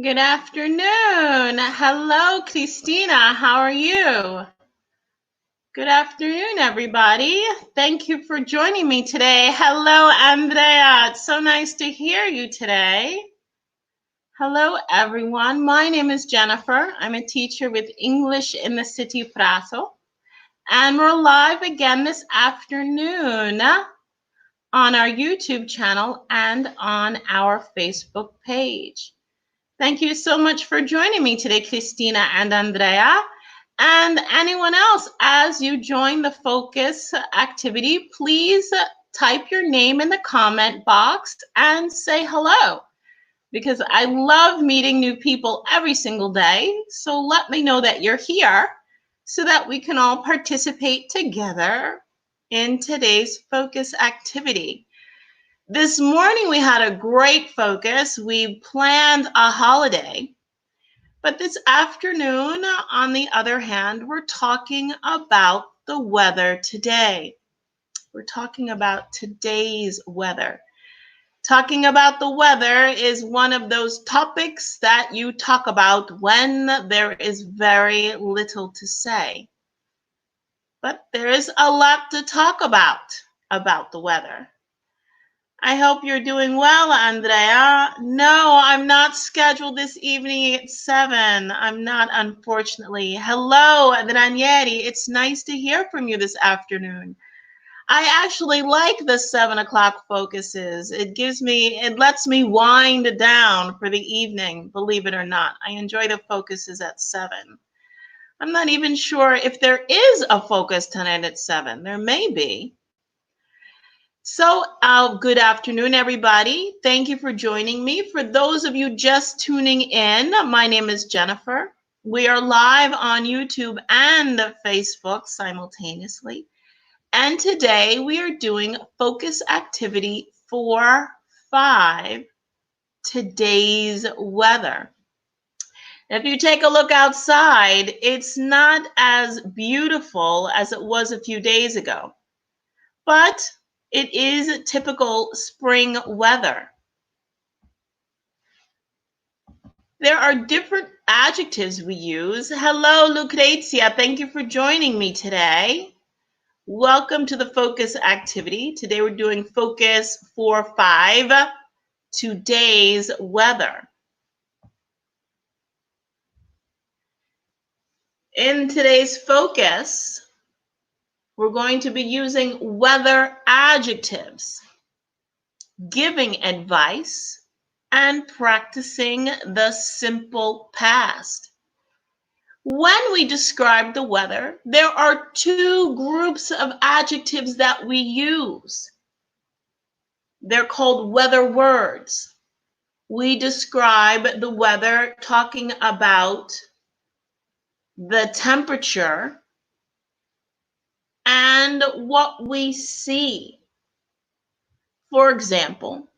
Good afternoon. Hello, Christina. How are you? Good afternoon, everybody. Thank you for joining me today. Hello, Andrea. It's so nice to hear you today. Hello, everyone. My name is Jennifer. I'm a teacher with English in the City of Prato. And we're live again this afternoon on our YouTube channel and on our Facebook page. Thank you so much for joining me today, Christina and Andrea. And anyone else, as you join the focus activity, please type your name in the comment box and say hello, because I love meeting new people every single day. So let me know that you're here so that we can all participate together in today's focus activity. This morning we had a great focus. We planned a holiday. But this afternoon, on the other hand, we're talking about the weather today. We're talking about today's weather. Talking about the weather is one of those topics that you talk about when there is very little to say. But there is a lot to talk about the weather. I hope you're doing well, Andrea. No, I'm not scheduled this evening at 7. I'm not, unfortunately. Hello, Ranieri. It's nice to hear from you this afternoon. I actually like the 7 o'clock focuses. It lets me wind down for the evening, believe it or not. I enjoy the focuses at 7. I'm not even sure if there is a focus tonight at 7. There may be. So, good afternoon, everybody. Thank you for joining me. For those of you just tuning in, my name is Jennifer. We are live on YouTube and Facebook simultaneously. And today we are doing focus activity 4-5, today's weather. If you take a look outside, it's not as beautiful as it was a few days ago, but it is typical spring weather. There are different adjectives we use. Hello, Lucrezia. Thank you for joining me today. Welcome to the focus activity. Today we're doing focus 4-5, today's weather. In today's focus, we're going to be using weather adjectives, giving advice, and practicing the simple past. When we describe the weather, there are two groups of adjectives that we use. They're called weather words. We describe the weather talking about the temperature and what we see. For example,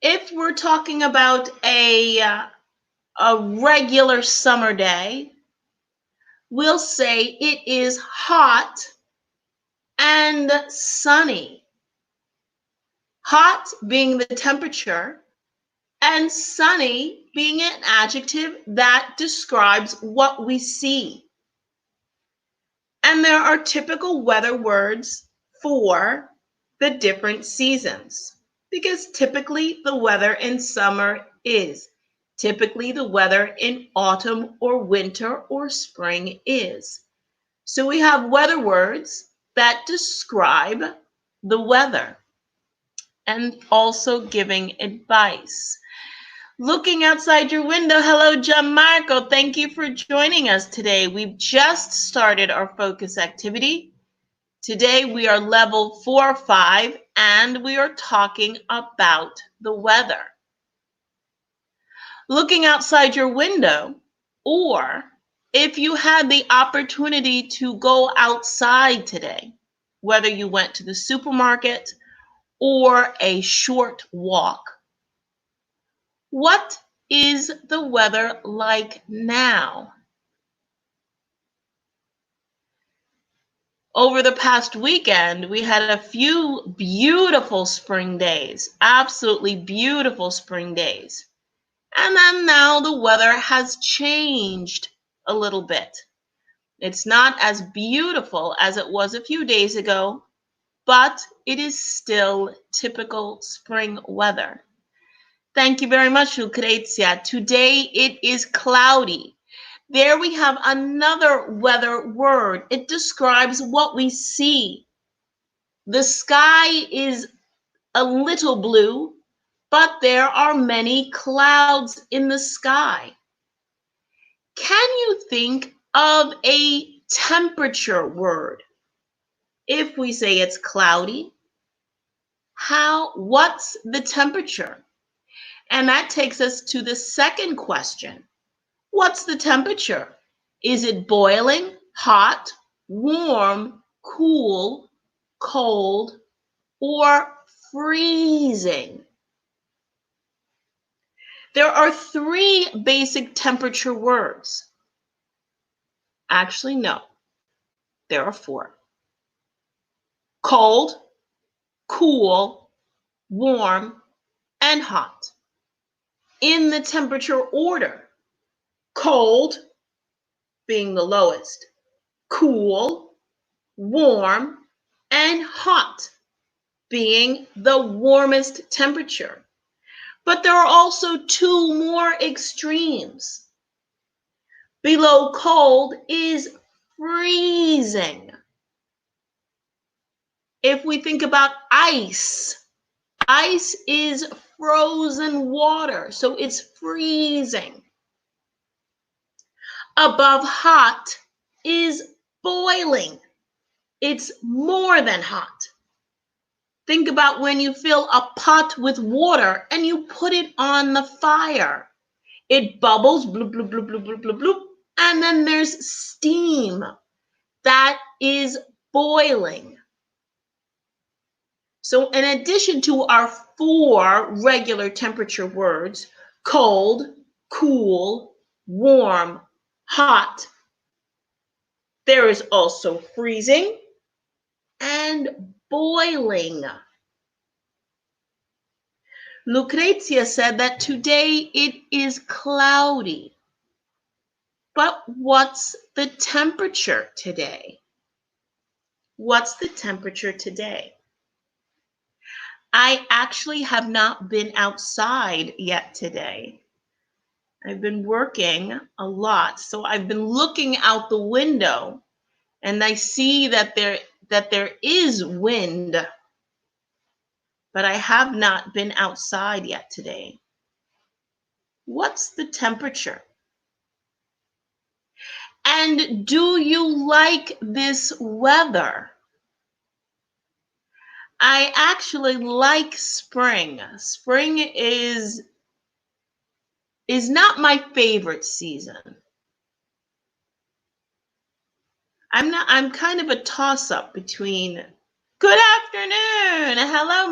if we're talking about a regular summer day, we'll say it is hot and sunny. Hot being the temperature and sunny being an adjective that describes what we see. And there are typical weather words for the different seasons, because typically the weather in summer is. Typically the weather in autumn or winter or spring is. So we have weather words that describe the weather and also giving advice. Looking outside your window, hello, Gianmarco. Thank you for joining us today. We've just started our focus activity. Today we are level 4-5 and we are talking about the weather. Looking outside your window, or if you had the opportunity to go outside today, whether you went to the supermarket or a short walk, what is the weather like now? Over the past weekend, we had a few beautiful spring days, absolutely beautiful spring days. And then now the weather has changed a little bit. It's not as beautiful as it was a few days ago, but it is still typical spring weather. Thank you very much, Lucrezia. Today it is cloudy. There we have another weather word. It describes what we see. The sky is a little blue, but there are many clouds in the sky. Can you think of a temperature word? If we say it's cloudy, what's the temperature? And that takes us to the second question. What's the temperature? Is it boiling, hot, warm, cool, cold, or freezing? There are 3 basic temperature words. Actually, no, there are 4. Cold, cool, warm, and hot. In the temperature order, cold being the lowest, cool, warm, and hot being the warmest temperature. But there are also 2 more extremes. Below cold is freezing. If we think about ice, ice is frozen water, so it's freezing. Above hot is boiling. It's more than hot. Think about when you fill a pot with water and you put it on the fire. It bubbles, bloop, bloop, bloop, bloop, bloop, bloop, bloop, and then there's steam. That is boiling. So in addition to our 4 regular temperature words, cold, cool, warm, hot, there is also freezing and boiling. Lucrezia said that today it is cloudy. But what's the temperature today? What's the temperature today? I actually have not been outside yet today. I've been working a lot, so I've been looking out the window and I see that there is wind, but I have not been outside yet today. What's the temperature? And do you like this weather? I actually like spring. Spring is not my favorite season. I'm kind of a toss-up between good afternoon. Hello,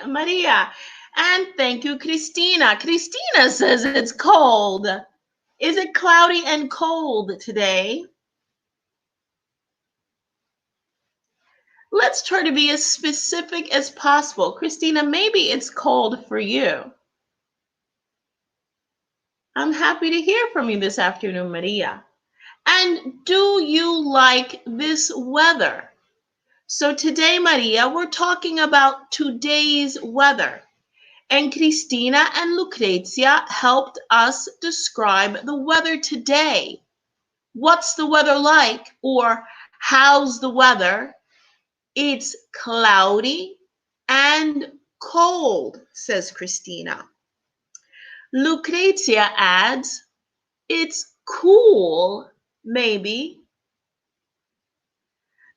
Maria. And thank you, Christina. Christina says it's cold. Is it cloudy and cold today? Let's try to be as specific as possible. Christina, maybe it's cold for you. I'm happy to hear from you this afternoon, Maria. And do you like this weather? So today, Maria, we're talking about today's weather. And Cristina and Lucrezia helped us describe the weather today. What's the weather like? Or how's the weather? It's cloudy and cold, says Cristina. Lucrezia adds, it's cool, maybe.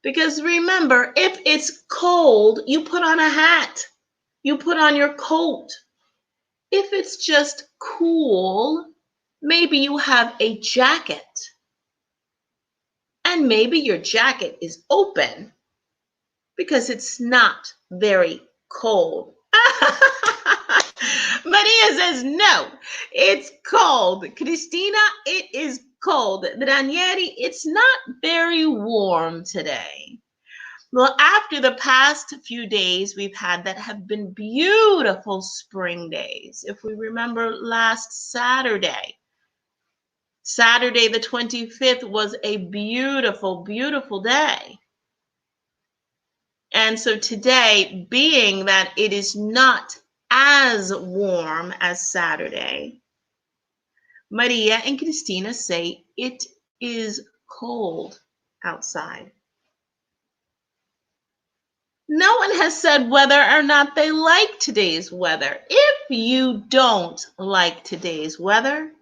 Because remember, if it's cold, you put on a hat. You put on your coat. If it's just cool, maybe you have a jacket. And maybe your jacket is open because it's not very cold. Maria says, no, it's cold. Cristina, it is cold. Ranieri, it's not very warm today. Well, after the past few days we've had that have been beautiful spring days. If we remember last Saturday, Saturday the 25th was a beautiful, beautiful day. And so today, being that it is not as warm as Saturday, Maria and Cristina say it is cold outside. No one has said whether or not they like today's weather. If you don't like today's weather,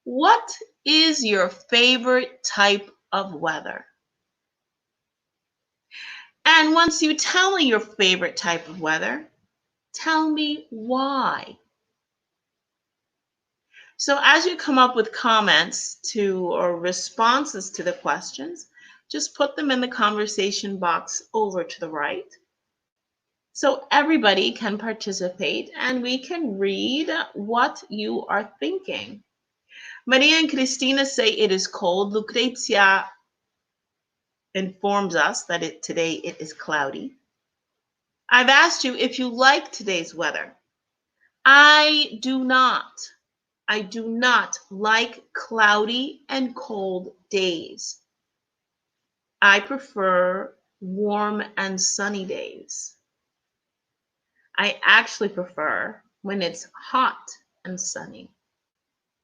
what is your favorite type of weather? And once you tell me your favorite type of weather, tell me why. So as you come up with comments to or responses to the questions, just put them in the conversation box over to the right. So everybody can participate and we can read what you are thinking. Maria and Cristina say it is cold. Lucrezia informs us that today it is cloudy. I've asked you if you like today's weather. I do not. I do not like cloudy and cold days. I prefer warm and sunny days. I actually prefer when it's hot and sunny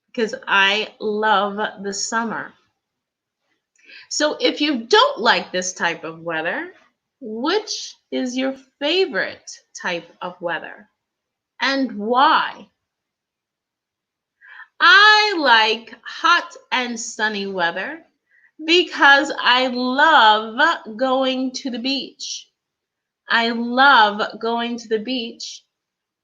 because I love the summer. So if you don't like this type of weather, which is your favorite type of weather and why? I like hot and sunny weather because I love going to the beach. I love going to the beach,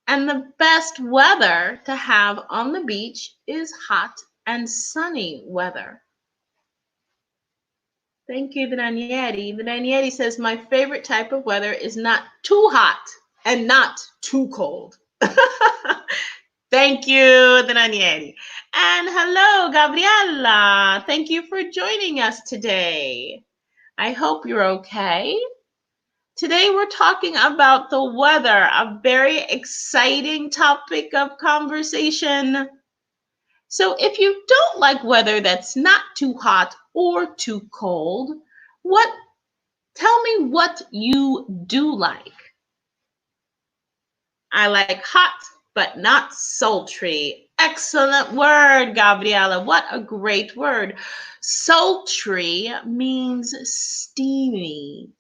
and the best weather to have on the beach is hot and sunny weather. Thank you, Danieri. Danieri says, my favorite type of weather is not too hot and not too cold. Thank you, Danieri. And hello, Gabriella. Thank you for joining us today. I hope you're okay. Today we're talking about the weather, a very exciting topic of conversation. So if you don't like weather that's not too hot or too cold, tell me what you do like. I like hot, but not sultry. Excellent word, Gabriela. What a great word. Sultry means steamy,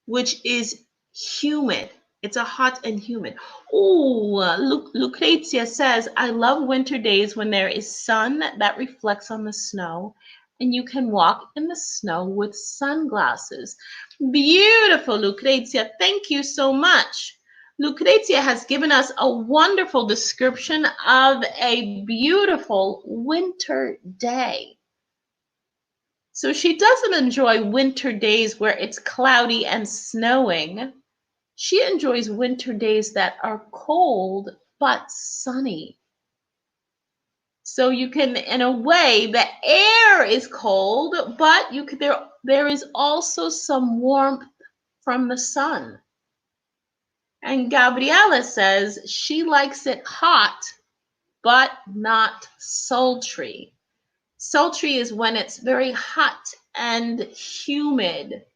which is humid. It's a hot and humid. Oh, Lucrezia says, I love winter days when there is sun that reflects on the snow and you can walk in the snow with sunglasses. Beautiful, Lucrezia. Thank you so much. Lucrezia has given us a wonderful description of a beautiful winter day. So she doesn't enjoy winter days where it's cloudy and snowing. She enjoys winter days that are cold but sunny. So you can, in a way, the air is cold, but there is also some warmth from the sun. And Gabriela says she likes it hot, but not sultry. Sultry is when it's very hot and humid,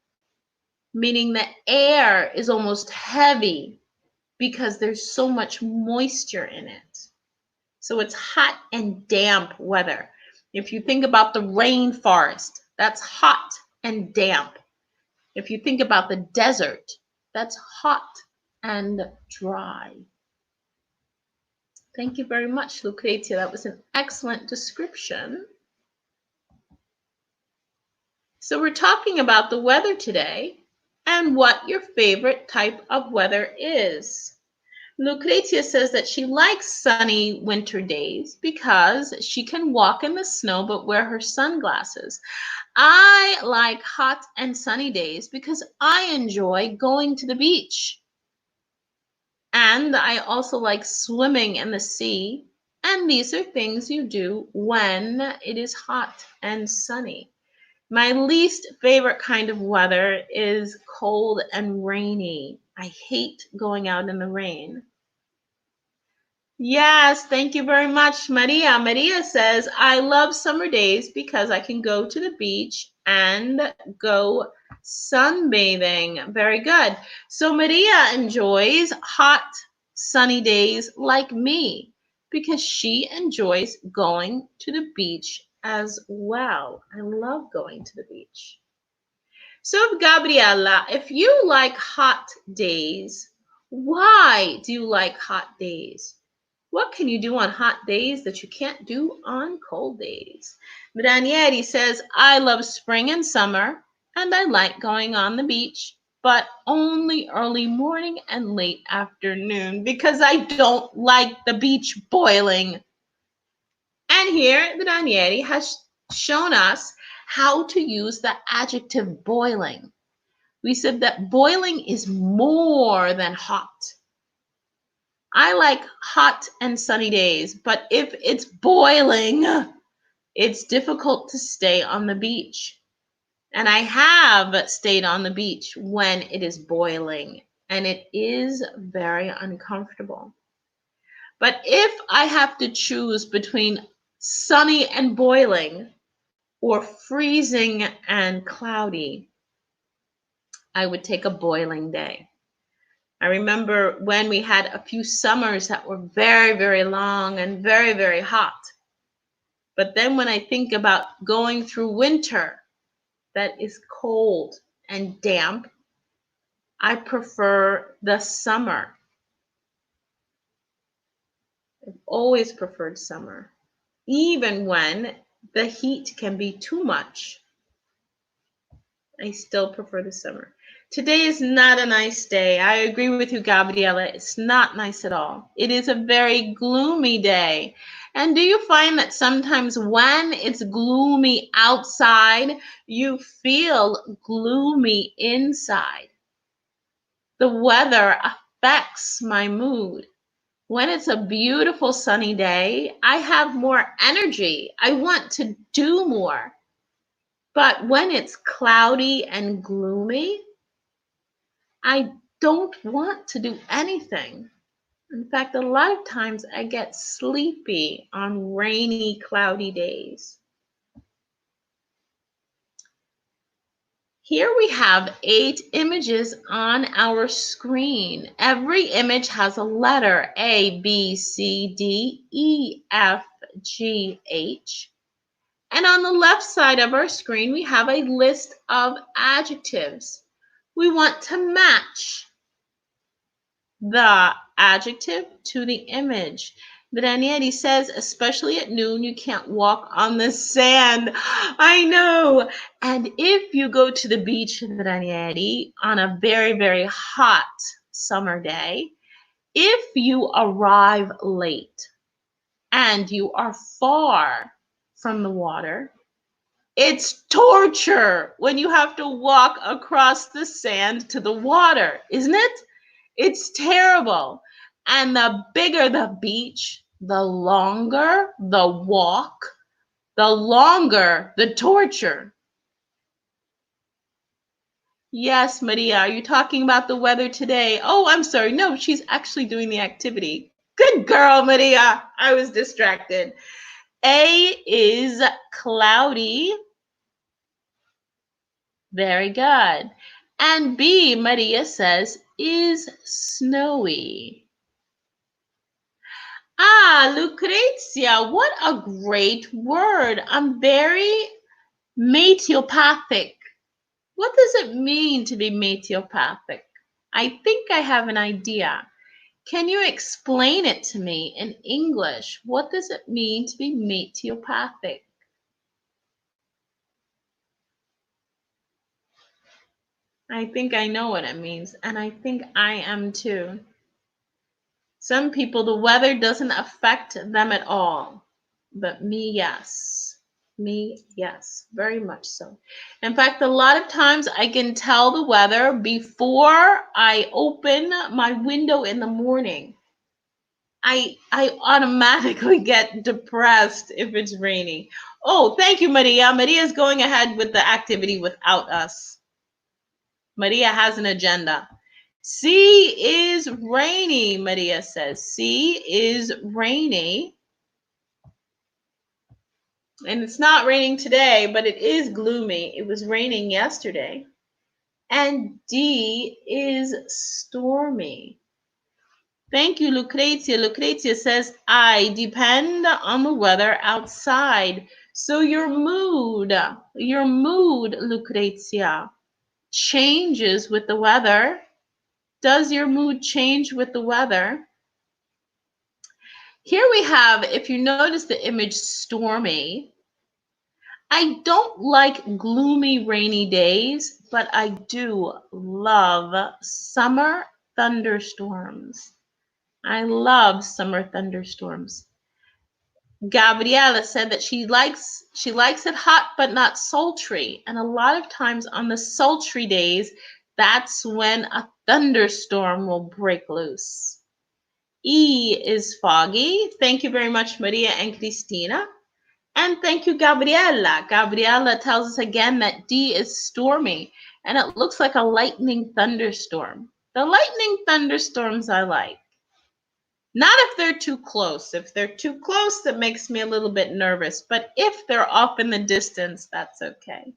meaning the air is almost heavy because there's so much moisture in it. So it's hot and damp weather. If you think about the rainforest, that's hot and damp. If you think about the desert, that's hot and dry. Thank you very much, Lucrezia. That was an excellent description. So we're talking about the weather today and what your favorite type of weather is. Lucrezia says that she likes sunny winter days because she can walk in the snow but wear her sunglasses. I like hot and sunny days because I enjoy going to the beach. And I also like swimming in the sea. And these are things you do when it is hot and sunny. My least favorite kind of weather is cold and rainy. I hate going out in the rain. Yes, thank you very much, Maria. Maria says, I love summer days because I can go to the beach and go sunbathing. Very good. So Maria enjoys hot, sunny days like me because she enjoys going to the beach as well. I love going to the beach. So, Gabriela, if you like hot days, why do you like hot days? What can you do on hot days that you can't do on cold days? Branieri says, I love spring and summer, and I like going on the beach, but only early morning and late afternoon because I don't like the beach boiling. And here, Branieri has shown us how to use the adjective boiling. We said that boiling is more than hot. I like hot and sunny days, but if it's boiling, it's difficult to stay on the beach. And I have stayed on the beach when it is boiling, and it is very uncomfortable. But if I have to choose between sunny and boiling or freezing and cloudy, I would take a boiling day. I remember when we had a few summers that were very, very long and very, very hot. But then when I think about going through winter that is cold and damp, I prefer the summer. I've always preferred summer, even when the heat can be too much. I still prefer the summer. Today is not a nice day. I agree with you, Gabriela. It's not nice at all. It is a very gloomy day. And do you find that sometimes when it's gloomy outside, you feel gloomy inside? The weather affects my mood. When it's a beautiful sunny day, I have more energy. I want to do more. But when it's cloudy and gloomy, I don't want to do anything. In fact, a lot of times I get sleepy on rainy, cloudy days. Here we have 8 images on our screen. Every image has a letter A, B, C, D, E, F, G, H. And on the left side of our screen, we have a list of adjectives. We want to match the adjective to the image. Ranieri says, especially at noon, you can't walk on the sand. I know. And if you go to the beach in Ranieri on a very, very hot summer day, if you arrive late and you are far from the water, it's torture when you have to walk across the sand to the water, isn't it? It's terrible. And the bigger the beach, the longer the walk, the longer the torture. Yes, Maria, are you talking about the weather today? Oh, I'm sorry. No, she's actually doing the activity. Good girl, Maria. I was distracted. A is cloudy. Very good. And B, Maria says, is snowy. Ah, Lucrezia, what a great word. I'm very meteopathic. What does it mean to be meteopathic? I think I have an idea. Can you explain it to me in English? What does it mean to be meteopathic? I think I know what it means, and I think I am too. Some people, the weather doesn't affect them at all, but me, yes. Me, yes, very much so. In fact, a lot of times I can tell the weather before I open my window in the morning. I automatically get depressed if it's raining. Oh, thank you, Maria. Maria's going ahead with the activity without us. Maria has an agenda. C is rainy, Maria says. C is rainy. And it's not raining today, but it is gloomy. It was raining yesterday. And D is stormy. Thank you, Lucrezia. Lucrezia says, I depend on the weather outside. So your mood, Lucrezia, changes with the weather. Does your mood change with the weather? Here we have, if you notice the image stormy, I don't like gloomy rainy days, but I do love summer thunderstorms. I love summer thunderstorms. Gabriella said that she likes it hot but not sultry. And a lot of times on the sultry days, that's when a thunderstorm will break loose. E is foggy. Thank you very much, Maria and Cristina. And thank you, Gabriella. Gabriella tells us again that D is stormy, and it looks like a lightning thunderstorm. The lightning thunderstorms I like. Not if they're too close. If they're too close, that makes me a little bit nervous. But if they're off in the distance, that's okay.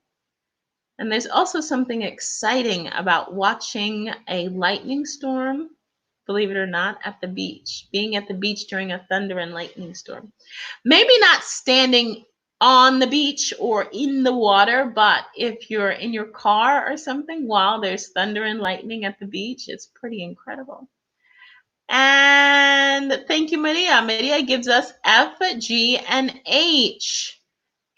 And there's also something exciting about watching a lightning storm, believe it or not, at the beach. Being at the beach during a thunder and lightning storm. Maybe not standing on the beach or in the water, but if you're in your car or something while there's thunder and lightning at the beach, it's pretty incredible. And thank you, Maria. Maria gives us F, G, and H.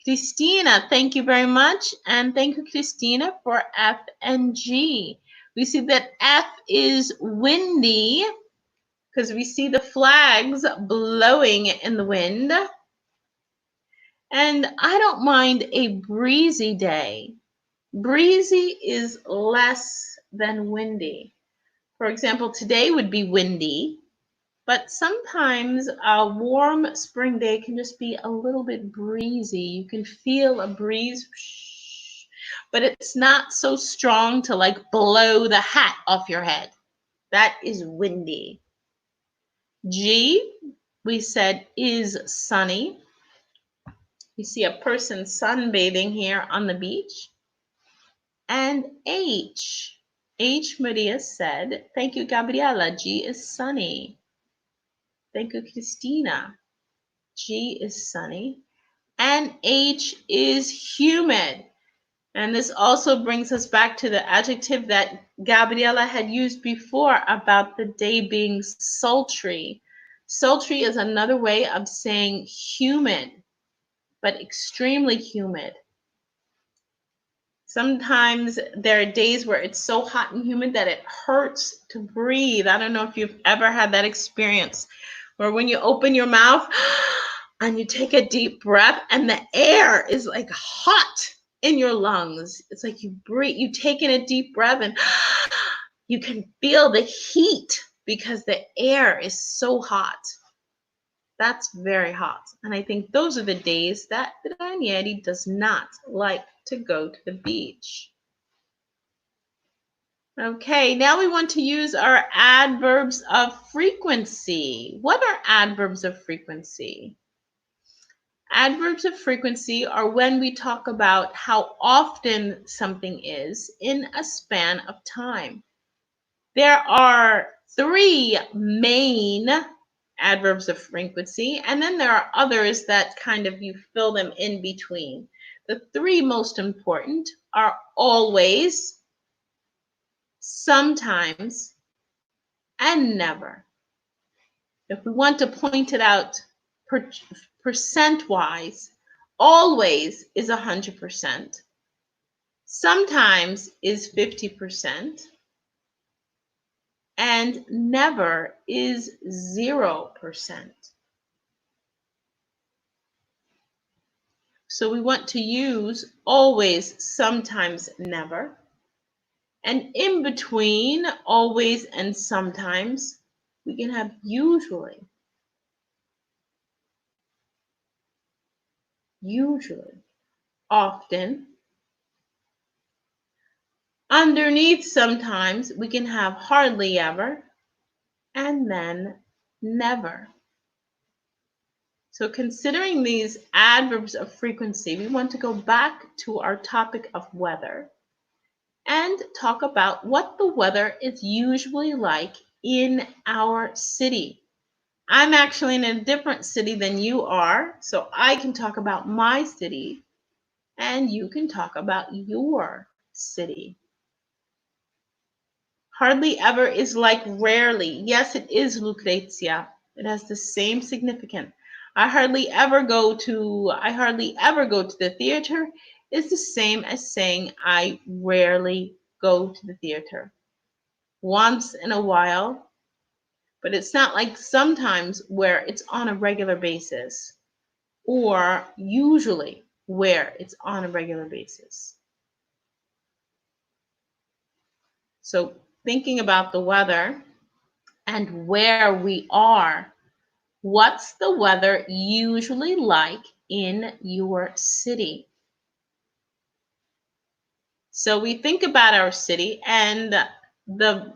Christina, thank you very much. And thank you, Christina, for F and G. We see that F is windy because we see the flags blowing in the wind. And I don't mind a breezy day. Breezy is less than windy. For example, today would be windy, but sometimes a warm spring day can just be a little bit breezy. You can feel a breeze, but it's not so strong to like blow the hat off your head. That is windy. G, we said, is sunny. You see a person sunbathing here on the beach. And H, Maria said, thank you, Gabriela. G is sunny. Thank you, Christina. G is sunny. And H is humid. And this also brings us back to the adjective that Gabriela had used before about the day being sultry. Sultry is another way of saying humid, but extremely humid. Sometimes there are days where it's so hot and humid that it hurts to breathe. I don't know if you've ever had that experience where when you open your mouth and you take a deep breath and the air is like hot in your lungs. It's like you breathe, you take in a deep breath and you can feel the heat because the air is so hot. That's very hot. And I think those are the days that Ranieri does not like to go to the beach. Okay, now we want to use our adverbs of frequency. What are adverbs of frequency? Adverbs of frequency are when we talk about how often something is in a span of time. There are three main adverbs of frequency, and then there are others that kind of you fill them in between. The three most important are always, sometimes, and never. If we want to point it out percent-wise, always is 100%. Sometimes is 50%. And never is 0%. So we want to use always, sometimes, never. And in between always and sometimes, we can have usually. usually, often. Underneath, sometimes we can have hardly ever and then never. So considering these adverbs of frequency, we want to go back to our topic of weather and talk about what the weather is usually like in our city. I'm actually in a different city than you are, so I can talk about my city and you can talk about your city. Hardly ever is like rarely. Yes, it is, Lucrezia. It has the same significance. I hardly ever go to the theater is the same as saying I rarely go to the theater. Once in a while, but it's not like sometimes where it's on a regular basis or usually where it's on a regular basis. So thinking about the weather and where we are, what's the weather usually like in your city? So we think about our city, and the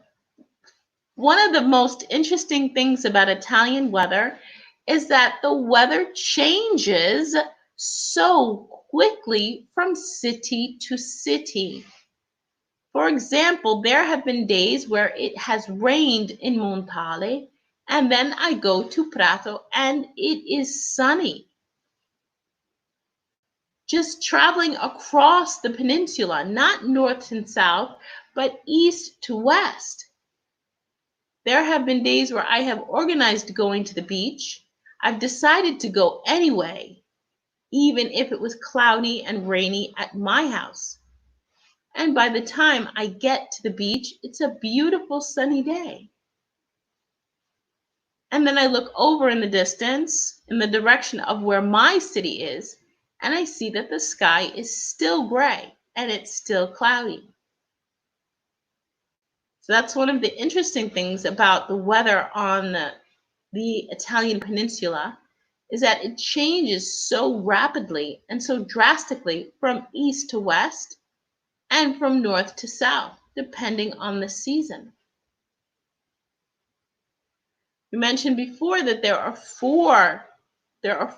one of the most interesting things about Italian weather is that the weather changes so quickly from city to city. For example, there have been days where it has rained in Montale, and then I go to Prato and it is sunny. Just traveling across the peninsula, not north and south, but east to west. There have been days where I have organized going to the beach. I've decided to go anyway, even if it was cloudy and rainy at my house. And by the time I get to the beach, it's a beautiful sunny day. And then I look over in the distance, in the direction of where my city is, and I see that the sky is still gray and it's still cloudy. So that's one of the interesting things about the weather on the Italian peninsula is that it changes so rapidly and so drastically from east to west and from north to south, depending on the season. We mentioned before that there are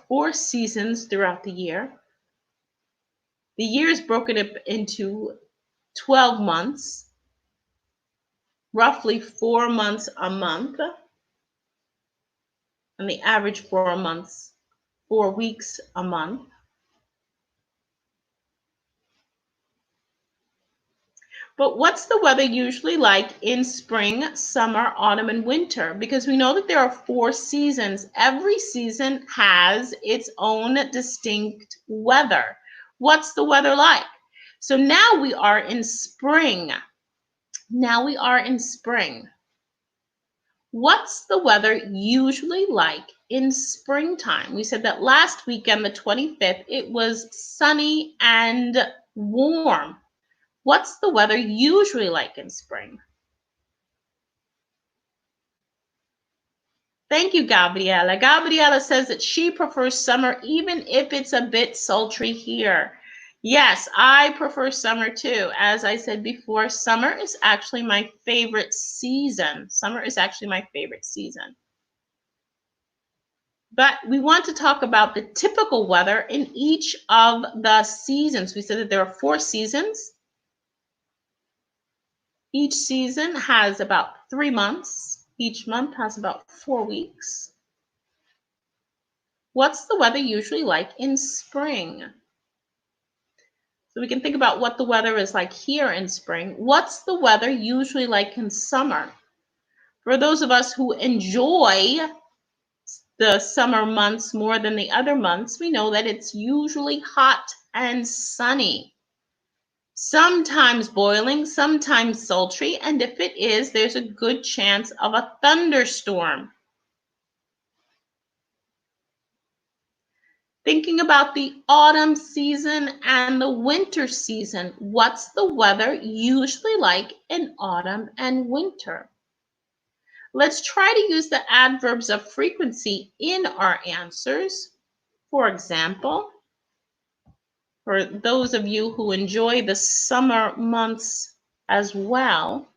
four seasons throughout the year. The year is broken up into 12 months, roughly 4 months a month, and the average 4 weeks a month. But what's the weather usually like in spring, summer, autumn, and winter? Because we know that there are 4 seasons. Every season has its own distinct weather. What's the weather like? So now we are in spring. What's the weather usually like in springtime? We said that last weekend, the 25th, it was sunny and warm. What's the weather usually like in spring? Thank you, Gabriela. Gabriela says that she prefers summer even if it's a bit sultry here. Yes, I prefer summer too. As I said before, summer is actually my favorite season. But we want to talk about the typical weather in each of the seasons. We said that there are 4 seasons. Each season has about 3 months. Each month has about 4 weeks. What's the weather usually like in spring? So we can think about what the weather is like here in spring. What's the weather usually like in summer? For those of us who enjoy the summer months more than the other months, we know that it's usually hot and sunny. Sometimes boiling, sometimes sultry, and if it is, there's a good chance of a thunderstorm. Thinking about the autumn season and the winter season, what's the weather usually like in autumn and winter? Let's try to use the adverbs of frequency in our answers. For example, For those of you who enjoy the summer months as well,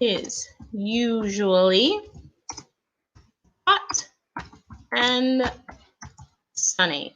is usually hot and sunny.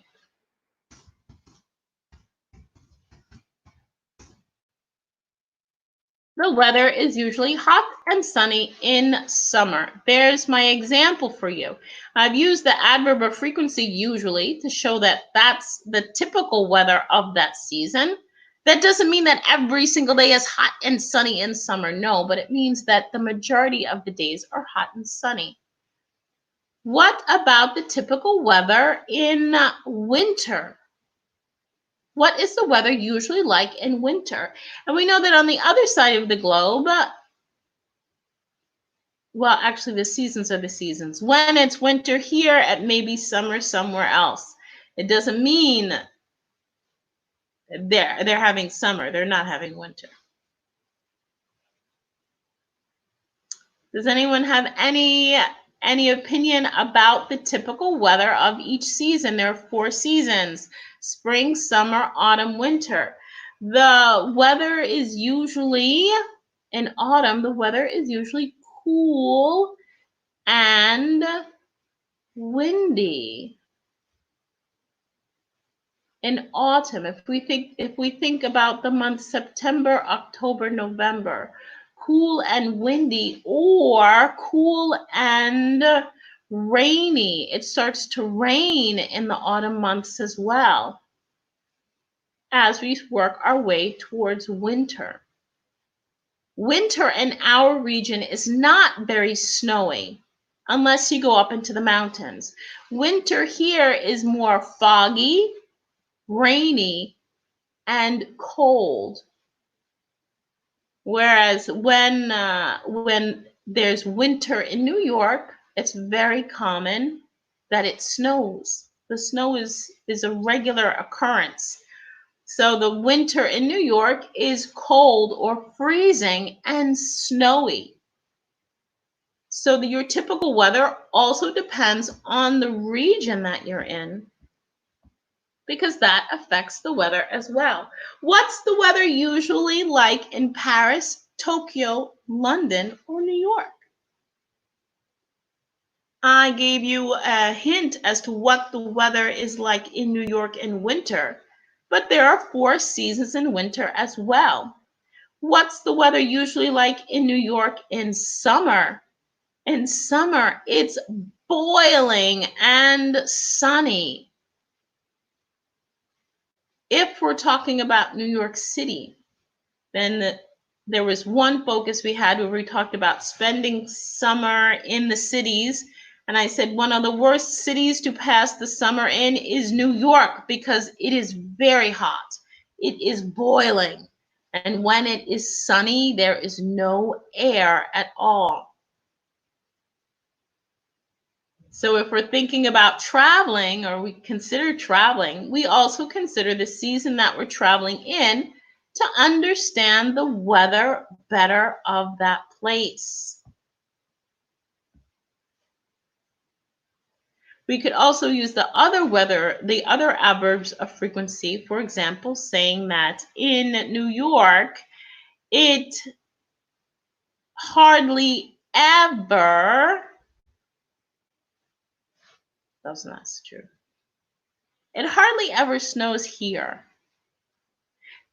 The weather is usually hot and sunny in summer. There's my example for you. I've used the adverb of frequency usually to show that that's the typical weather of that season. That doesn't mean that every single day is hot and sunny in summer, no, but it means that the majority of the days are hot and sunny. What about the typical weather in winter? What is the weather usually like in winter? And we know that on the other side of the globe, well, actually, the seasons are the seasons. When it's winter here, it may be summer somewhere else. It doesn't mean they're having summer. They're not having winter. Does anyone have any opinion about the typical weather of each season? There are 4 seasons: spring, summer, autumn, winter. The weather is usually in autumn, the weather is usually cool and windy. In autumn, if we think about the months September, October, November, cool and windy, or cool and rainy. It starts to rain in the autumn months as well as we work our way towards winter. Winter in our region is not very snowy unless you go up into the mountains. Winter here is more foggy, rainy, and cold. Whereas when there's winter in New York, it's very common that it snows. The snow is a regular occurrence. So the winter in New York is cold or freezing and snowy. So your typical weather also depends on the region that you're in, because that affects the weather as well. What's the weather usually like in Paris, Tokyo, London, or New York? I gave you a hint as to what the weather is like in New York in winter, but there are 4 seasons in winter as well. What's the weather usually like in New York in summer? In summer, it's boiling and sunny. If we're talking about New York City, then there was one focus we had where we talked about spending summer in the cities. And I said one of the worst cities to pass the summer in is New York, because it is very hot. It is boiling. And when it is sunny, there is no air at all. So if we're thinking about traveling, or we consider traveling, we also consider the season that we're traveling in to understand the weather better of that place. We could also use the other adverbs of frequency, for example, saying that in New York, it hardly ever, that's not true. It hardly ever snows here.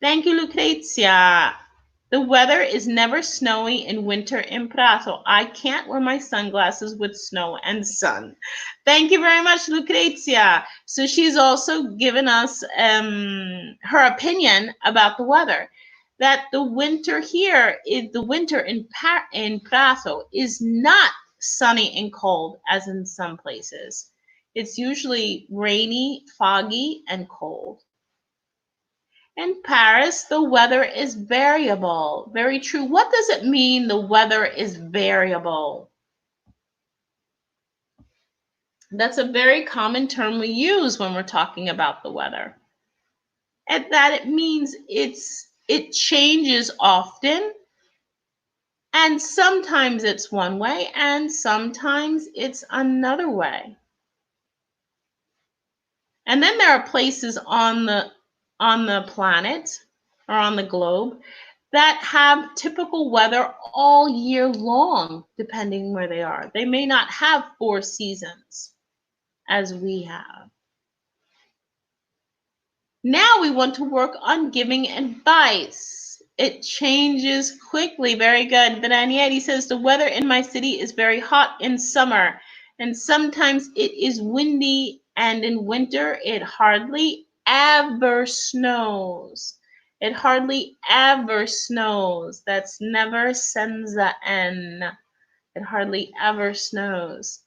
Thank you, Lucrezia. The weather is never snowy in winter in Prato. I can't wear my sunglasses with snow and sun. Thank you very much, Lucrezia. So she's also given us her opinion about the weather. That the winter here, the winter in Prato is not sunny and cold as in some places. It's usually rainy, foggy, and cold. In Paris, the weather is variable. Very true. What does it mean the weather is variable? That's a very common term we use when we're talking about the weather. And that it means it changes often, and sometimes it's one way and sometimes it's another way. And then there are places on the planet or on the globe that have typical weather all year long, depending where they are. They may not have 4 seasons as we have. Now we want to work on giving advice. It changes quickly. Very good. Daniele says the weather in my city is very hot in summer, and sometimes it is windy, and in winter it hardly ever snows. It hardly ever snows. That's never senza n. It hardly ever snows.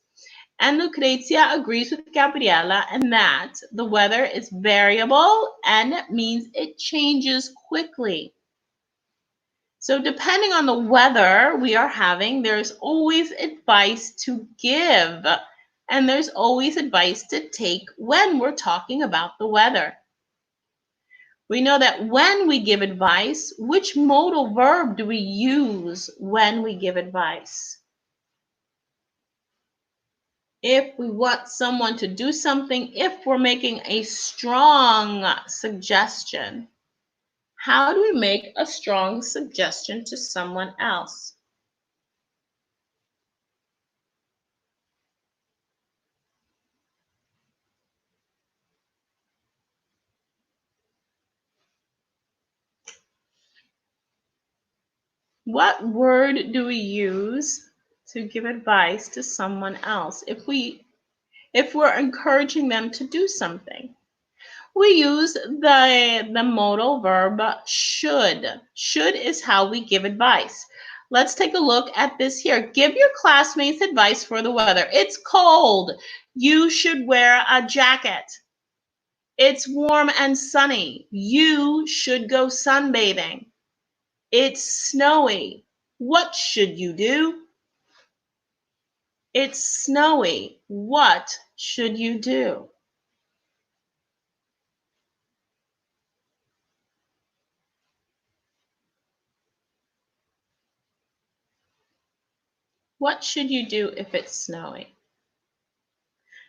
And Lucrezia agrees with Gabriella in that the weather is variable and it means it changes quickly. So depending on the weather we are having, there's always advice to give. And there's always advice to take when we're talking about the weather. We know that when we give advice, which modal verb do we use when we give advice? If we want someone to do something, if we're making a strong suggestion, how do we make a strong suggestion to someone else? What word do we use to give advice to someone else if we're encouraging them to do something? We use the modal verb should. Should is how we give advice. Let's take a look at this here. Give your classmates advice for the weather. It's cold. You should wear a jacket. It's warm and sunny. You should go sunbathing. It's snowy. What should you do? It's snowy. What should you do? What should you do if it's snowy?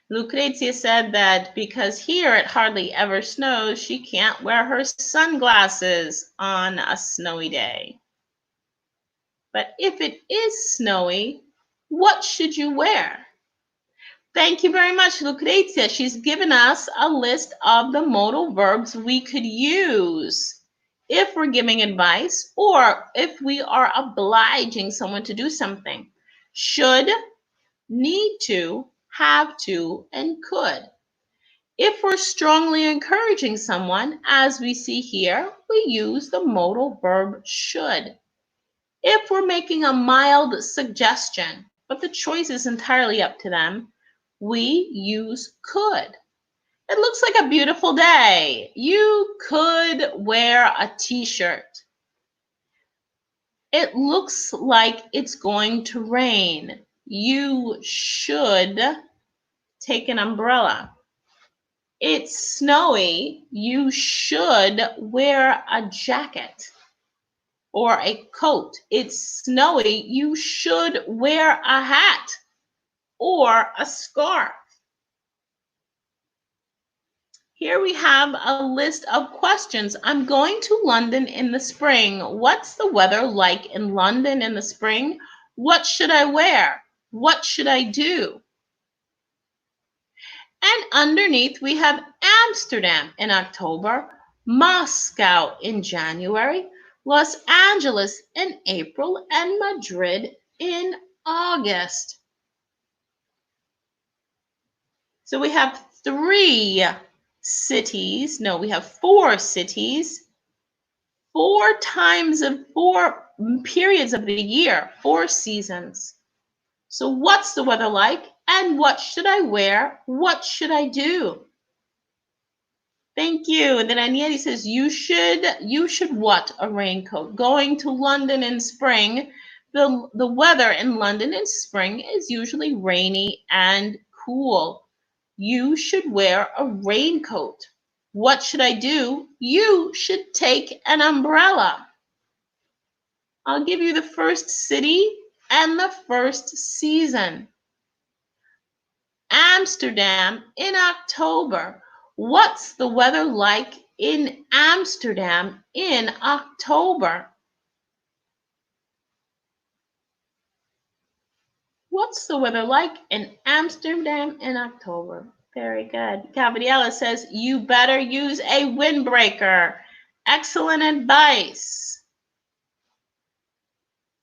Lucrezia said that because here it hardly ever snows, she can't wear her sunglasses on a snowy day. But if it is snowy, what should you wear? Thank you very much, Lucrezia. She's given us a list of the modal verbs we could use if we're giving advice or if we are obliging someone to do something. Should, need to, have to, and could. If we're strongly encouraging someone, as we see here, we use the modal verb should. If we're making a mild suggestion, but the choice is entirely up to them, we use could. It looks like a beautiful day. You could wear a t-shirt. It looks like it's going to rain. You should take an umbrella. It's snowy. You should wear a jacket or a coat. It's snowy. You should wear a hat or a scarf. Here we have a list of questions. I'm going to London in the spring. What's the weather like in London in the spring? What should I wear? What should I do? And underneath we have Amsterdam in October, Moscow in January, Los Angeles in April, and Madrid in August. So we have we have 4 cities, 4 periods of the year, 4 seasons. So what's the weather like? And what should I wear? What should I do? Thank you. And then Anieri says, you should what? A raincoat. Going to London in spring, the weather in London in spring is usually rainy and cool. You should wear a raincoat. What should I do? You should take an umbrella. I'll give you the first city and the first season. Amsterdam in October. What's the weather like in Amsterdam in October? What's the weather like in Amsterdam in October? Very good. Gabriela says, you better use a windbreaker. Excellent advice.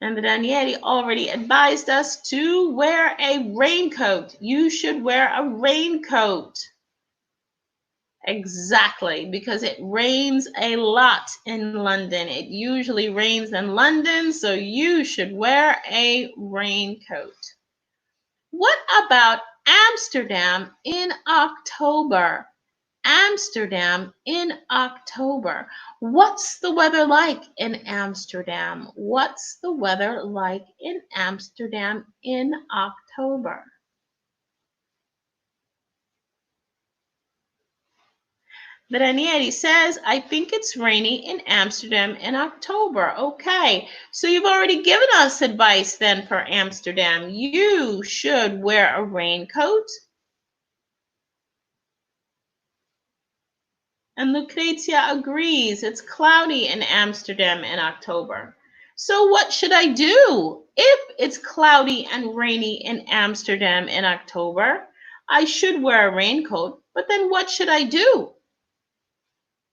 And Daniele already advised us to wear a raincoat. You should wear a raincoat. Exactly, because it rains a lot in London. It usually rains in London, so you should wear a raincoat. What about Amsterdam in October? Amsterdam in October. What's the weather like in Amsterdam? What's the weather like in Amsterdam in October? Ranieri says, I think it's rainy in Amsterdam in October. Okay, so you've already given us advice then for Amsterdam. You should wear a raincoat. And Lucrezia agrees. It's cloudy in Amsterdam in October. So what should I do if it's cloudy and rainy in Amsterdam in October? I should wear a raincoat, but then what should I do?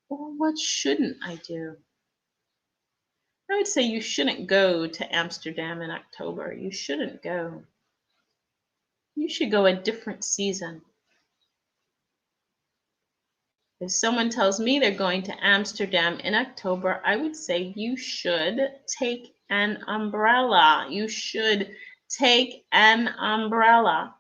Or what shouldn't I do? I would say you shouldn't go to Amsterdam in October. You shouldn't go. You should go a different season. If someone tells me they're going to Amsterdam in October, I would say you should take an umbrella. You should take an umbrella.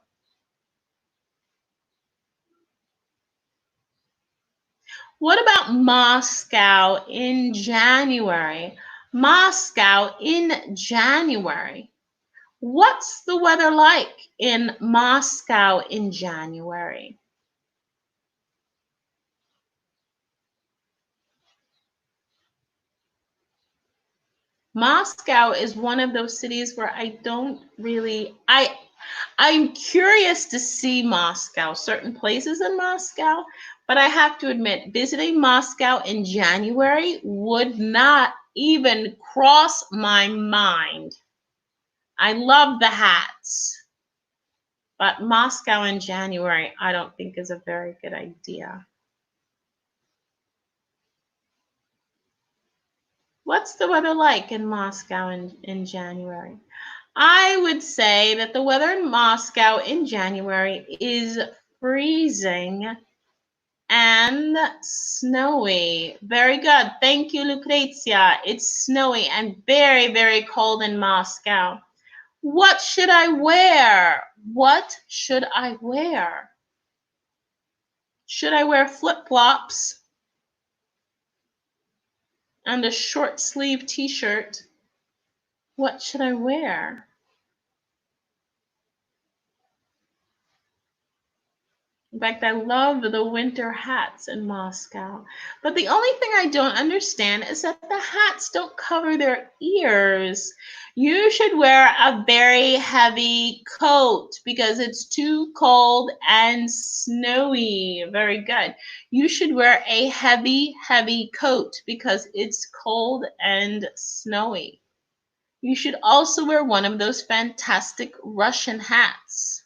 What about Moscow in January? Moscow in January. What's the weather like in Moscow in January? Moscow is one of those cities where I don't really, I'm curious to see Moscow, certain places in Moscow, but I have to admit, visiting Moscow in January would not even cross my mind. I love the hats, but Moscow in January, I don't think is a very good idea. What's the weather like in Moscow in January? I would say that the weather in Moscow in January is freezing and snowy. Very good. Thank you, Lucrezia. It's snowy and very, very cold in Moscow. What should I wear? What should I wear? Should I wear flip-flops and a short sleeve t-shirt? What should I wear? In fact, I love the winter hats in Moscow. But the only thing I don't understand is that the hats don't cover their ears. You should wear a very heavy coat because it's too cold and snowy. Very good. You should wear a heavy, heavy coat because it's cold and snowy. You should also wear one of those fantastic Russian hats.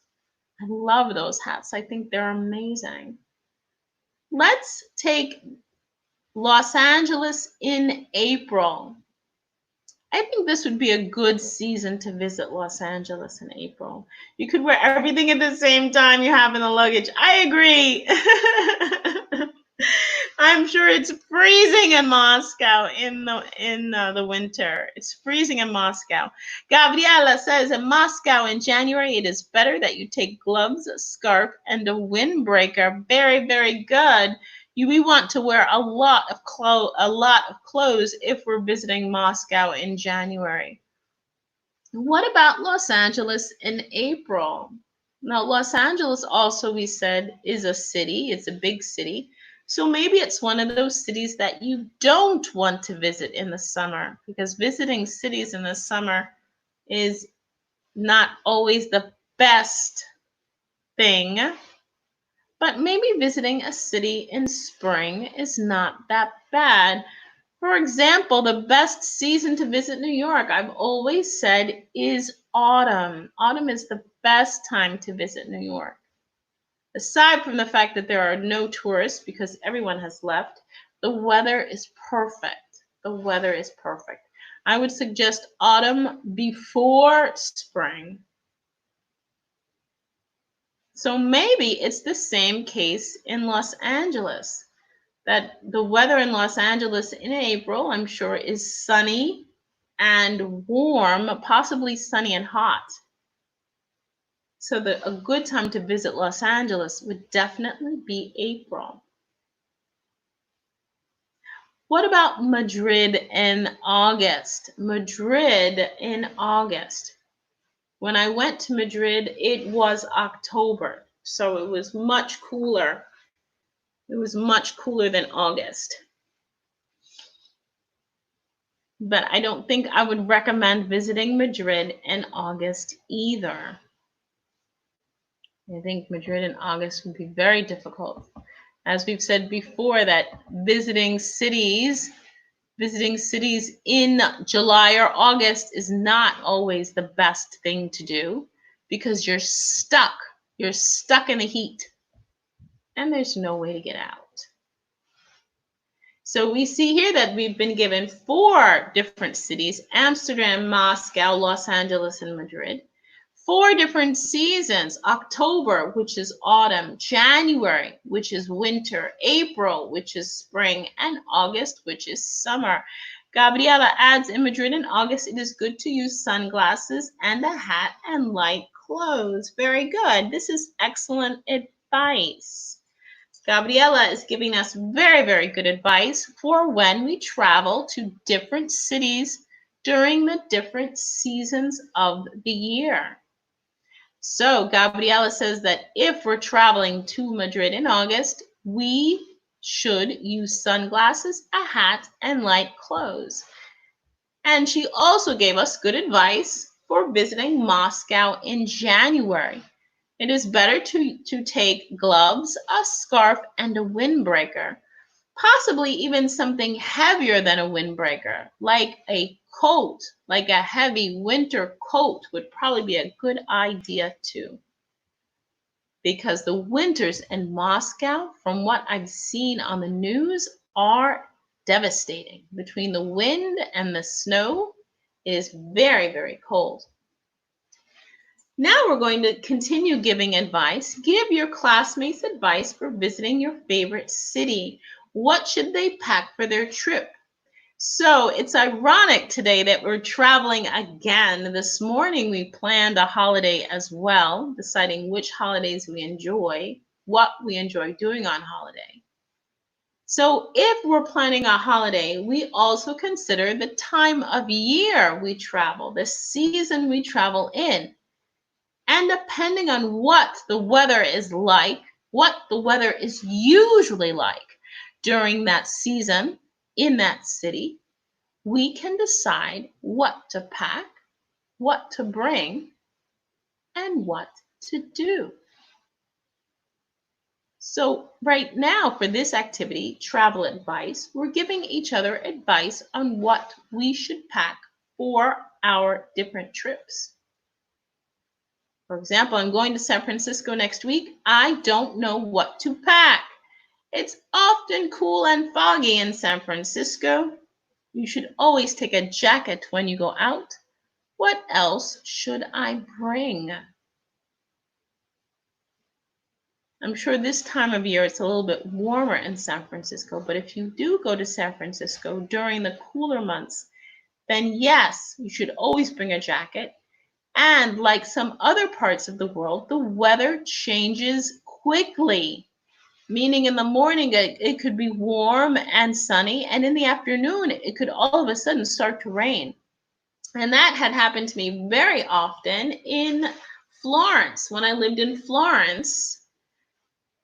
I love those hats. I think they're amazing. Let's take Los Angeles in April. I think this would be a good season to visit Los Angeles in April. You could wear everything at the same time you have in the luggage. I agree. I'm sure it's freezing in Moscow in the winter. It's freezing in Moscow. Gabriela says in Moscow in January, it is better that you take gloves, a scarf, and a windbreaker. Very, very good. We want to wear a lot of clothes if we're visiting Moscow in January. What about Los Angeles in April? Now, Los Angeles also, we said, is a city. It's a big city. So maybe it's one of those cities that you don't want to visit in the summer, because visiting cities in the summer is not always the best thing. But maybe visiting a city in spring is not that bad. For example, the best season to visit New York, I've always said, is autumn. Autumn is the best time to visit New York. Aside from the fact that there are no tourists because everyone has left, the weather is perfect. The weather is perfect. I would suggest autumn before spring. So maybe it's the same case in Los Angeles, that the weather in Los Angeles in April, I'm sure, is sunny and warm, possibly sunny and hot. So a good time to visit Los Angeles would definitely be April. What about Madrid in August? Madrid in August. When I went to Madrid, it was October, so it was much cooler. It was much cooler than August. But I don't think I would recommend visiting Madrid in August either. I think Madrid in August would be very difficult. As we've said before, that visiting cities in July or August is not always the best thing to do because you're stuck. You're stuck in the heat and there's no way to get out. So we see here that we've been given 4 different cities: Amsterdam, Moscow, Los Angeles, and Madrid. 4 different seasons: October, which is autumn; January, which is winter; April, which is spring; and August, which is summer. Gabriela adds, in Madrid in August, it is good to use sunglasses and a hat and light clothes. Very good. This is excellent advice. Gabriela is giving us very, very good advice for when we travel to different cities during the different seasons of the year. So Gabriela says that if we're traveling to Madrid in August, we should use sunglasses, a hat, and light clothes. And she also gave us good advice for visiting Moscow in January. It is better to take gloves, a scarf, and a windbreaker, possibly even something heavier than a windbreaker, like a coat, like a heavy winter coat would probably be a good idea too. Because the winters in Moscow, from what I've seen on the news, are devastating. Between the wind and the snow, it is very, very cold. Now we're going to continue giving advice. Give your classmates advice for visiting your favorite city. What should they pack for their trip? So it's ironic today that we're traveling again. This morning we planned a holiday as well, deciding which holidays we enjoy, what we enjoy doing on holiday. So if we're planning a holiday, we also consider the time of year we travel, the season we travel in. And depending on what the weather is like, what the weather is usually like during that season in that city, we can decide what to pack, what to bring, and what to do. So right now for this activity, travel advice, we're giving each other advice on what we should pack for our different trips. For example, I'm going to San Francisco next week. I don't know what to pack. It's often cool and foggy in San Francisco. You should always take a jacket when you go out. What else should I bring? I'm sure this time of year it's a little bit warmer in San Francisco, but if you do go to San Francisco during the cooler months, then yes, you should always bring a jacket. And like some other parts of the world, the weather changes quickly, meaning in the morning it could be warm and sunny, and in the afternoon it could all of a sudden start to rain. And that had happened to me very often in Florence. When I lived in Florence,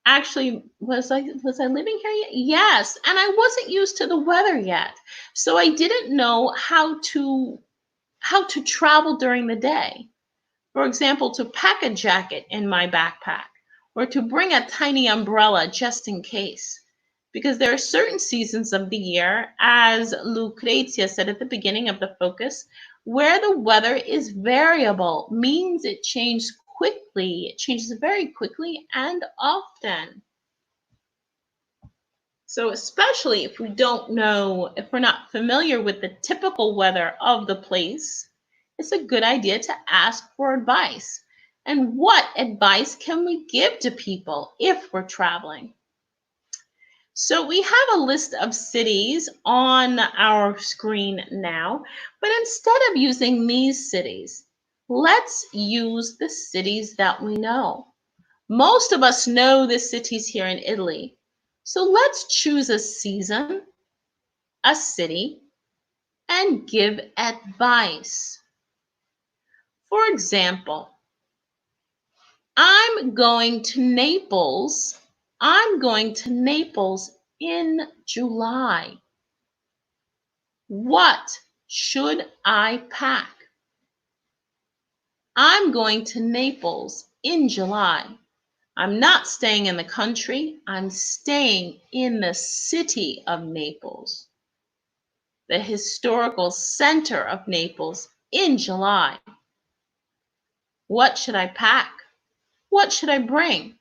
actually, was I living here yet? Yes, and I wasn't used to the weather yet. So I didn't know how to travel during the day. For example, to pack a jacket in my backpack or to bring a tiny umbrella just in case. Because there are certain seasons of the year, as Lucrezia said at the beginning of the focus, where the weather is variable, means it changes quickly. It changes very quickly and often. So especially if we don't know, if we're not familiar with the typical weather of the place, it's a good idea to ask for advice. And what advice can we give to people if we're traveling? So we have a list of cities on our screen now, but instead of using these cities, let's use the cities that we know. Most of us know the cities here in Italy. So let's choose a season, a city, and give advice. For example, I'm going to Naples. I'm going to Naples in July. What should I pack? I'm going to Naples in July. I'm not staying in the country. I'm staying in the city of Naples, the historical center of Naples in July. What should I pack? What should I bring?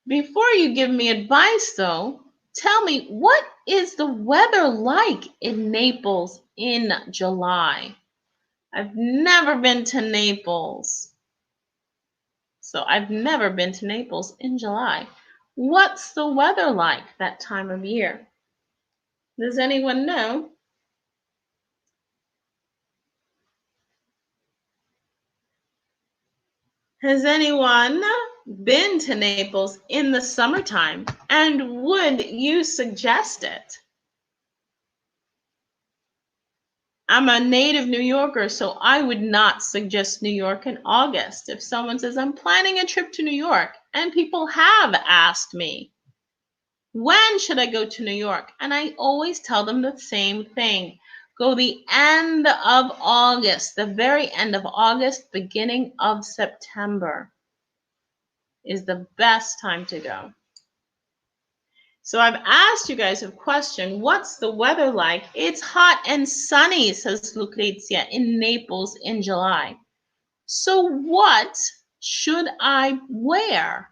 Before you give me advice, though, tell me, what is the weather like in Naples in July? I've never been to Naples. So I've never been to Naples in July. What's the weather like that time of year? Does anyone know? Has anyone been to Naples in the summertime? And would you suggest it? I'm a native New Yorker, so I would not suggest New York in August. If someone says, I'm planning a trip to New York, and people have asked me, when should I go to New York? And I always tell them the same thing. Go the end of August, the very end of August, beginning of September is the best time to go. So I've asked you guys a question. What's the weather like? It's hot and sunny, says Lucrezia, in Naples in July. So what should I wear?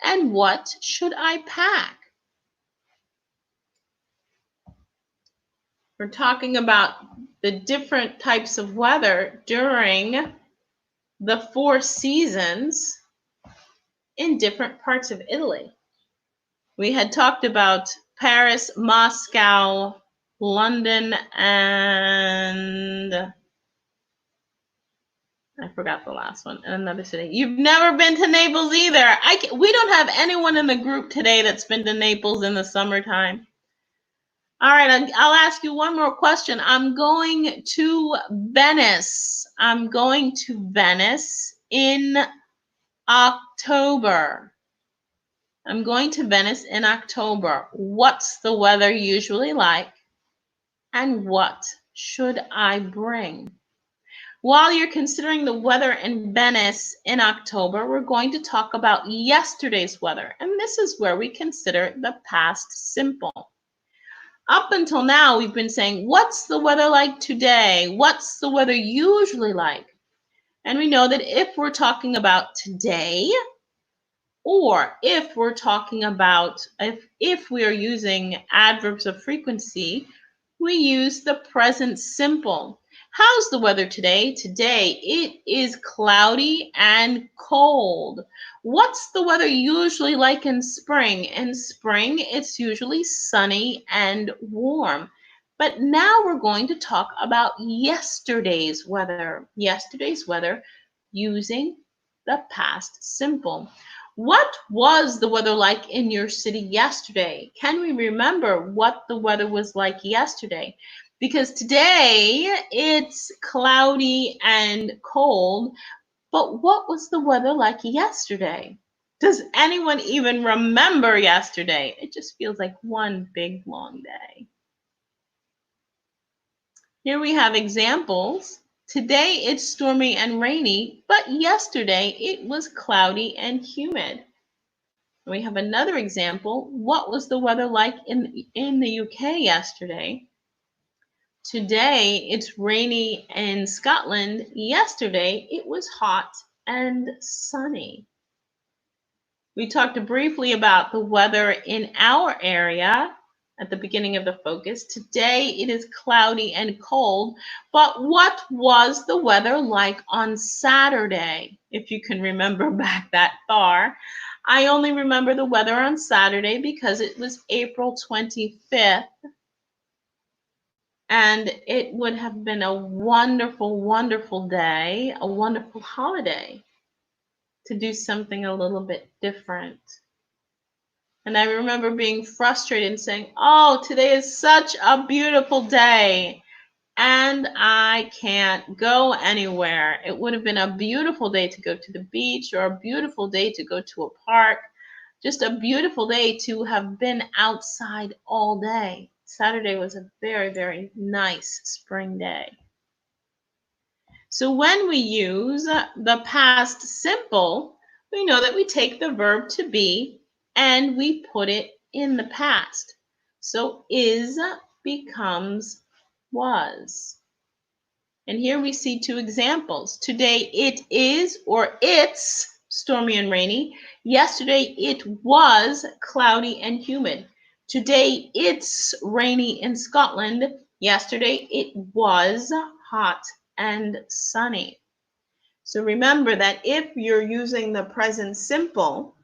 And what should I pack? We're talking about the different types of weather during the 4 seasons in different parts of Italy. We had talked about Paris, Moscow, London, and I forgot the last one, and another city. You've never been to Naples either. We don't have anyone in the group today that's been to Naples in the summertime. All right, I'll ask you one more question. I'm going to Venice. I'm going to Venice in October. I'm going to Venice in October. What's the weather usually like? And what should I bring? While you're considering the weather in Venice in October, we're going to talk about yesterday's weather. And this is where we consider the past simple. Up until now, we've been saying, what's the weather like today? What's the weather usually like? And we know that if we're talking about today, or if we're talking about, if we are using adverbs of frequency, we use the present simple. How's the weather today? Today it is cloudy and cold. What's the weather usually like in spring? In spring, it's usually sunny and warm. But now we're going to talk about yesterday's weather. Yesterday's weather using the past simple. What was the weather like in your city yesterday? Can we remember what the weather was like yesterday? Because today it's cloudy and cold, but what was the weather like yesterday? Does anyone even remember yesterday? It just feels like one big long day. Here we have examples. Today it's stormy and rainy, but yesterday it was cloudy and humid. We have another example. What was the weather like in the UK yesterday? Today it's rainy in Scotland. Yesterday it was hot and sunny. We talked briefly about the weather in our area at the beginning of the focus. Today it is cloudy and cold, but what was the weather like on Saturday? If you can remember back that far. I only remember the weather on Saturday because it was April 25th, and it would have been a wonderful, wonderful day, a wonderful holiday to do something a little bit different. And I remember being frustrated and saying, oh, today is such a beautiful day and I can't go anywhere. It would have been a beautiful day to go to the beach or a beautiful day to go to a park, just a beautiful day to have been outside all day. Saturday was a very, very nice spring day. So when we use the past simple, we know that we take the verb to be and we put it in the past. So is becomes was. And here we see two examples. Today it is or it's stormy and rainy. Yesterday it was cloudy and humid. Today it's rainy in Scotland. Yesterday it was hot and sunny. So remember that if you're using the present simple,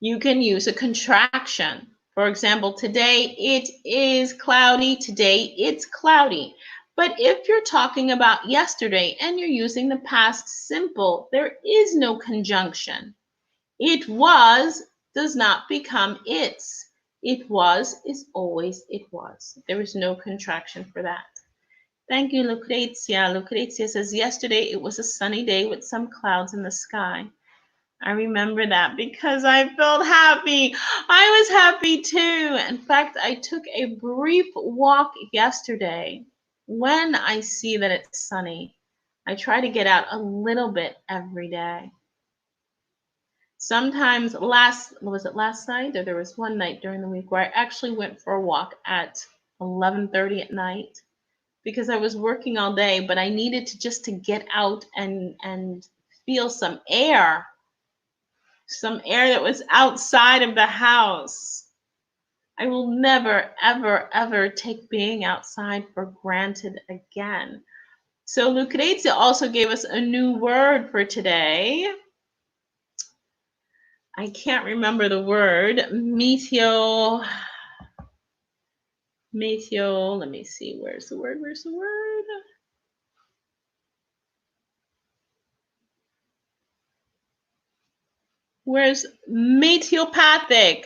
you can use a contraction. For example, today it is cloudy. Today it's cloudy. But if you're talking about yesterday and you're using the past simple, there is no conjunction. It was does not become it's. It was is always it was. There is no contraction for that. Thank you, Lucrezia. Lucrezia says, yesterday it was a sunny day with some clouds in the sky. I remember that because I felt happy. I was happy too. In fact, I took a brief walk yesterday. When I see that it's sunny, I try to get out a little bit every day. Sometimes was it last night, or there was one night during the week where I actually went for a walk at 11:30 at night because I was working all day, but I needed to get out and feel some air that was outside of the house. I will never, ever, ever take being outside for granted again. So Lucrezia also gave us a new word for today. I can't remember the word. Meteo. Let me see. Where's the word? Where's meteopathic?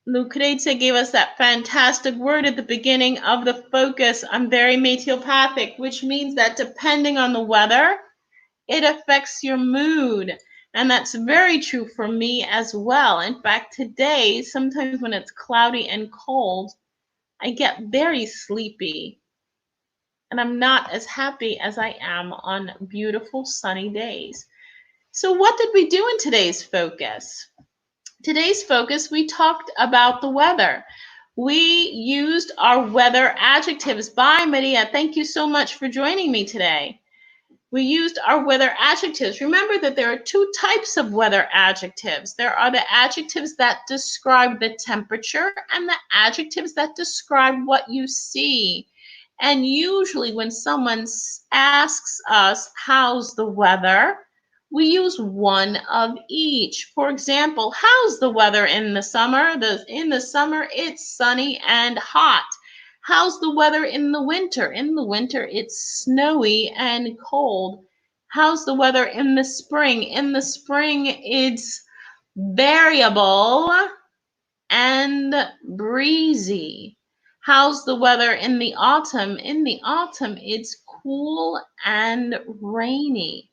Lucrezia gave us that fantastic word at the beginning of the focus. I'm very meteopathic, which means that depending on the weather, it affects your mood. And that's very true for me as well. In fact, today, sometimes when it's cloudy and cold, I get very sleepy. And I'm not as happy as I am on beautiful sunny days. So what did we do in today's focus? Today's focus, we talked about the weather. We used our weather adjectives. Bye, Maria. Thank you so much for joining me today. We used our weather adjectives. Remember that there are two types of weather adjectives. There are the adjectives that describe the temperature and the adjectives that describe what you see. And usually when someone asks us, how's the weather? We use one of each. For example, how's the weather in the summer? In the summer, it's sunny and hot. How's the weather in the winter? In the winter, it's snowy and cold. How's the weather in the spring? In the spring, it's variable and breezy. How's the weather in the autumn? In the autumn, it's cool and rainy.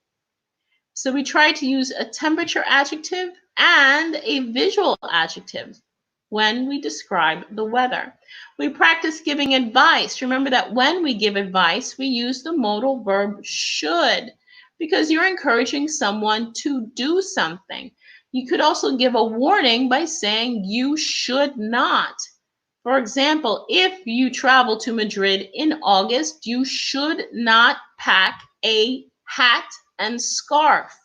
So we try to use a temperature adjective and a visual adjective. when we describe the weather. We practice giving advice. Remember that when we give advice, we use the modal verb should because you're encouraging someone to do something. You could also give a warning by saying you should not. For example, if you travel to Madrid in August, you should not pack a hat and scarf.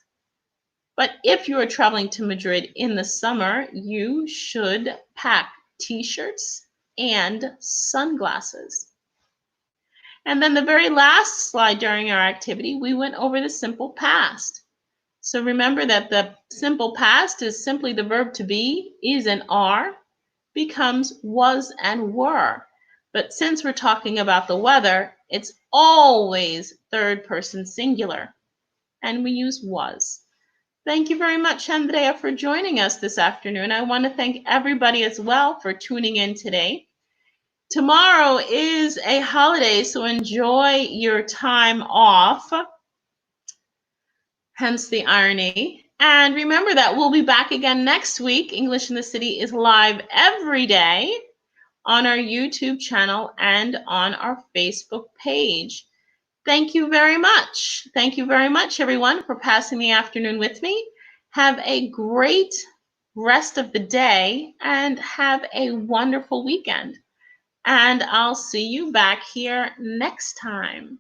But if you are traveling to Madrid in the summer, you should pack t-shirts and sunglasses. And then the very last slide during our activity, we went over the simple past. So remember that the simple past is simply the verb to be, is and are, becomes was and were. But since we're talking about the weather, it's always third person singular, and we use was. Thank you very much, Andrea, for joining us this afternoon. I want to thank everybody as well for tuning in today. Tomorrow is a holiday, so enjoy your time off, hence the irony. And remember that we'll be back again next week. English in the City is live every day on our YouTube channel and on our Facebook page. Thank you very much. Thank you very much, everyone, for passing the afternoon with me. Have a great rest of the day and have a wonderful weekend. And I'll see you back here next time.